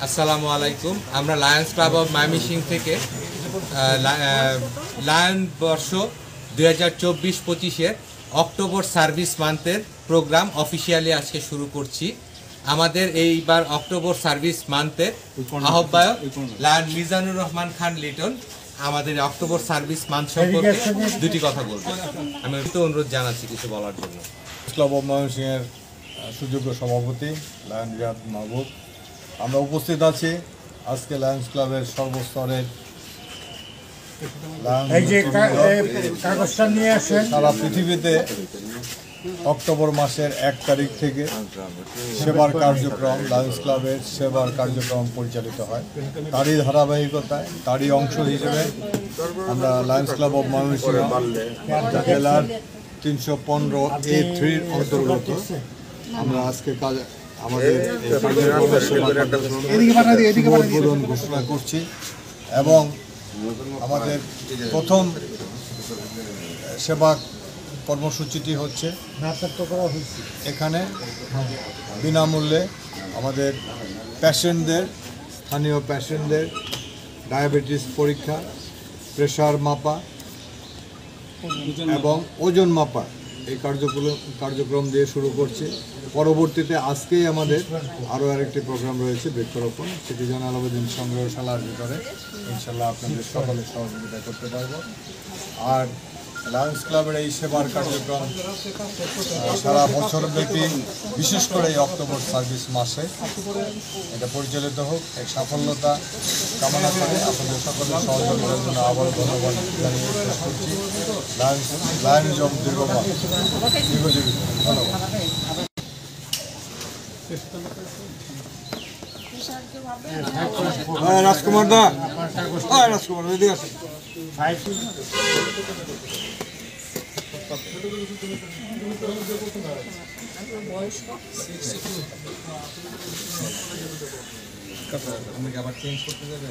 আসসালামু আলাইকুম। আমরা লায়ন্স ক্লাব অফ ময়মনসিংহ থেকে লায়ন বর্ষ 2024-25-এর অক্টোবর সার্ভিস মান্থের প্রোগ্রাম অফিসিয়ালি আজকে শুরু করছি। আমাদের এইবার অক্টোবর সার্ভিস মান্থের আহ্বায়ক লায়ন মিজানুর রহমান খান লিটন আমাদের অক্টোবর সার্ভিস মান্থ সম্পর্কে দুটি কথা বলবেন। আমি তো অনুরোধ জানাচ্ছি কিছু বলার জন্য। ক্লাব অফ ময়মনসিংহের সুযোগ্য সভাপতি লায়ন রিয়াদ মাহবুব, আমরা উপস্থিত আছি আজকে লায়ন্স ক্লাবের সর্বস্তরের সারা পৃথিবীতে অক্টোবর মাসের 1 তারিখ থেকে সেবার কার্যক্রম, লায়ন্স ক্লাবের সেবার কার্যক্রম পরিচালিত হয়। তারই ধারাবাহিকতায় তারই অংশ হিসেবে আমরা লায়ন্স ক্লাব অফ ময়মনসিংহ জেলার 315A3 অন্তর্গত আমরা আজকে আমাদের উদ্বোধন ঘোষণা করছি এবং আমাদের প্রথম সেবা কর্মসূচিটি হচ্ছে এখানে বিনামূল্যে আমাদের প্যাশেন্টদের, স্থানীয় প্যাশেন্টদের ডায়াবেটিস পরীক্ষা, প্রেশার মাপা এবং ওজন মাপা এই কার্যক্রম দিয়ে শুরু করছি। পরবর্তীতে আজকেই আমাদের আরও আরেকটি প্রোগ্রাম রয়েছে বৃক্ষরোপণ, সেটি জয়নাল আবেদীন সংগ্রহশালার ভিতরে ইনশাল্লাহ আপনাদের সকলের সহযোগিতা করতে পারব। আর লায়ন্স ক্লাবের এই সেবার কার্যক্রম সারা বছরব্যাপী, বিশেষ করে এই অক্টোবর সার্ভিস মাসে এটা পরিচালিত হোক, এক সাফল্যতা কামনা করে আপনাদের সকলের সহযোগিতার জন্য আবার ধন্যবাদ জানিয়ে শেষ করছি। লায়ন্স অফ দীর্ঘজীবী, ধন্যবাদ। রাজকুমার দা, রাজকুমার এদিকে আসেন। আমি আবার চেঞ্জ করতে যাবে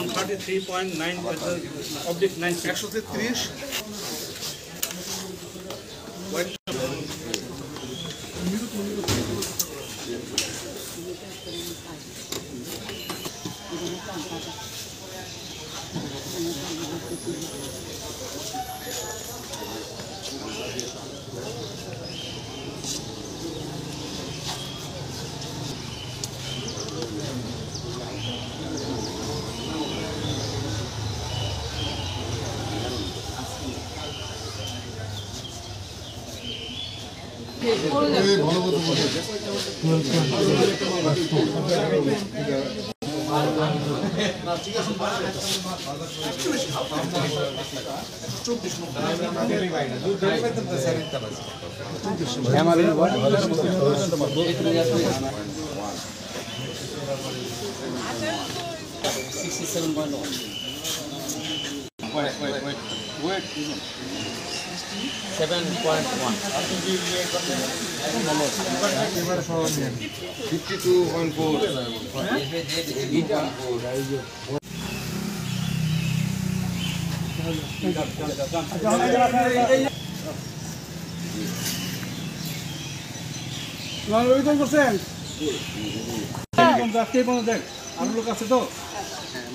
133.9/930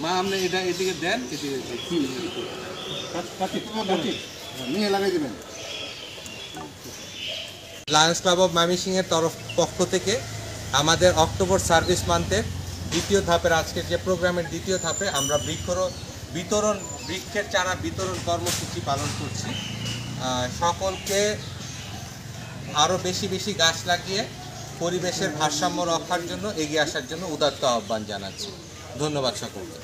মা আপনি এটা এদিকে দেন, নিয়ে লাগাই দেবেন। লায়ন্স ক্লাব অফ ময়মনসিংহের পক্ষ থেকে আমাদের অক্টোবর সার্ভিস মান্থের দ্বিতীয় ধাপের আজকের যে প্রোগ্রামের দ্বিতীয় ধাপে আমরা বৃক্ষের চারা বিতরণ কর্মসূচি পালন করছি। সকলকে আরও বেশি গাছ লাগিয়ে পরিবেশের ভারসাম্য রক্ষার জন্য এগিয়ে আসার জন্য উদাত্ত আহ্বান জানাচ্ছি। ধন্যবাদ সকলকে।